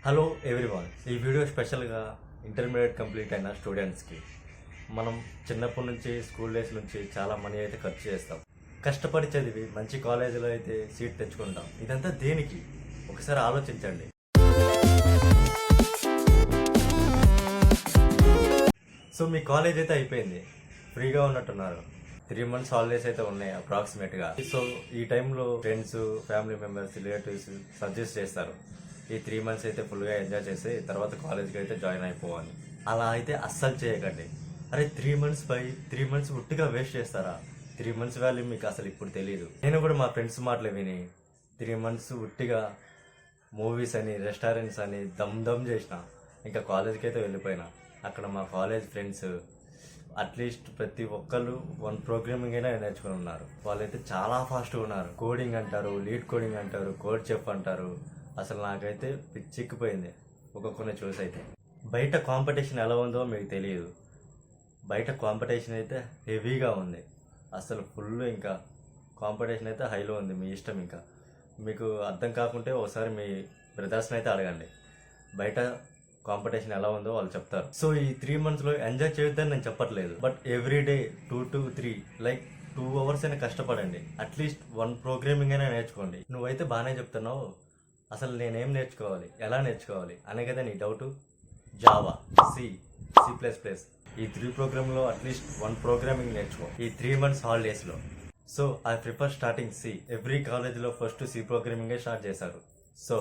Hello everyone, ఈ video స్పెషల్గా intermediate complete అయిన స్టూడెంట్స్కి. మనం చిన్నప్పటి నుంచి స్కూల్ డేస్ నుంచి చాలా మనీ అయితే ఖర్చు చేస్తాం, కష్టపడి చదివి మంచి కాలేజీలో అయితే సీట్ తెచ్చుకుంటాం. ఇదంతా దేనికి? ఒకసారి ఆలోచించండి. సో మీ కాలేజ్ అయితే అయిపోయింది, ఫ్రీగా ఉన్నట్టున్నారు. 3 months హాలిడేస్ అయితే ఉన్నాయి అప్రాక్సిమేట్గా. సో ఈ టైంలో friends, family members, relatives suggest చేస్తారు, ఈ 3 months అయితే ఫుల్గా ఎంజాయ్ చేసి తర్వాత కాలేజ్కి అయితే జాయిన్ అయిపోవాలి. అలా అయితే అస్సలు చేయకండి. అరే 3 months ఉట్టిగా వేస్ట్ చేస్తారా? 3 months వాల్యూ మీకు అసలు ఇప్పుడు తెలియదు. నేను కూడా మా ఫ్రెండ్స్ మాటలు విని 3 months ఉట్టిగా మూవీస్ అని, రెస్టారెంట్స్ అని దమ్ చేసిన. ఇంకా కాలేజ్కి అయితే వెళ్ళిపోయినా. అక్కడ మా కాలేజ్ ఫ్రెండ్స్ అట్లీస్ట్ ప్రతి ఒక్కళ్ళు 1 ప్రోగ్రామింగ్ అయినా నేర్చుకుని ఉన్నారు. వాళ్ళైతే చాలా ఫాస్ట్గా ఉన్నారు. కోడింగ్ అంటారు, లీడ్ కోడింగ్ అంటారు, కోడ్ చెఫ్ అంటారు. అసలు నాకైతే పిచ్చెక్కిపోయింది ఒక్కొక్కరిని చూసి. అయితే బయట కాంపిటీషన్ ఎలా ఉందో మీకు తెలియదు. బయట కాంపిటీషన్ అయితే హెవీగా ఉంది, అసలు ఫుల్. ఇంకా కాంపిటీషన్ అయితే హైలో ఉంది. మీ ఇష్టం. ఇంకా మీకు అర్థం కాకుంటే ఒకసారి మీ బ్రదర్స్ని అయితే అడగండి, బయట కాంపిటీషన్ ఎలా ఉందో వాళ్ళు చెప్తారు. సో ఈ 3 monthsలో ఎంజాయ్ చేయొద్దని నేను చెప్పట్లేదు, but every day 2 to 3 like 2 hours అయినా కష్టపడండి. అట్లీస్ట్ 1 ప్రోగ్రామింగ్ అయినా నేర్చుకోండి. నువ్వైతే బాగానే చెప్తున్నావు, అసలు నేనేం నేర్చుకోవాలి, ఎలా నేర్చుకోవాలి అనే కదా నీ డౌటు. జావా, C++, ఈ 3 ప్రోగ్రామ్లో అట్లీస్ట్ 1 ప్రోగ్రామింగ్ నేర్చుకో ఈ 3 months హాలిడేస్లో. So I prefer starting C. Every కాలేజ్లో ఫస్ట్ C ప్రోగ్రామింగే స్టార్ట్ చేశారు. So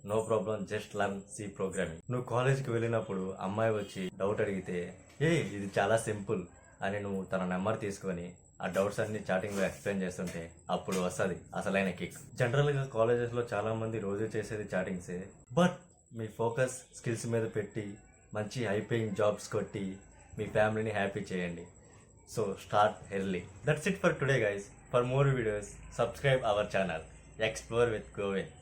no problem, just learn C programming. నువ్వు కాలేజ్కి వెళ్ళినప్పుడు అమ్మాయి వచ్చి డౌట్ అడిగితే, ఇది చాలా సింపుల్ అని నువ్వు తన నెంబర్ తీసుకొని ఆ డౌట్స్ అన్ని చాటింగ్లో ఎక్స్ప్లెయిన్ చేస్తుంటే అప్పుడు వస్తుంది అసలైన కిక్. జనరల్గా కాలేజెస్లో చాలామంది రోజు చేసేది చాటింగ్సే, బట్ మీ ఫోకస్ స్కిల్స్ మీద పెట్టి మంచి హై పేయింగ్ జాబ్స్ కొట్టి మీ ఫ్యామిలీని హ్యాపీ చేయండి. So start early. That's it for today guys. For more videos subscribe our channel explore with Govind.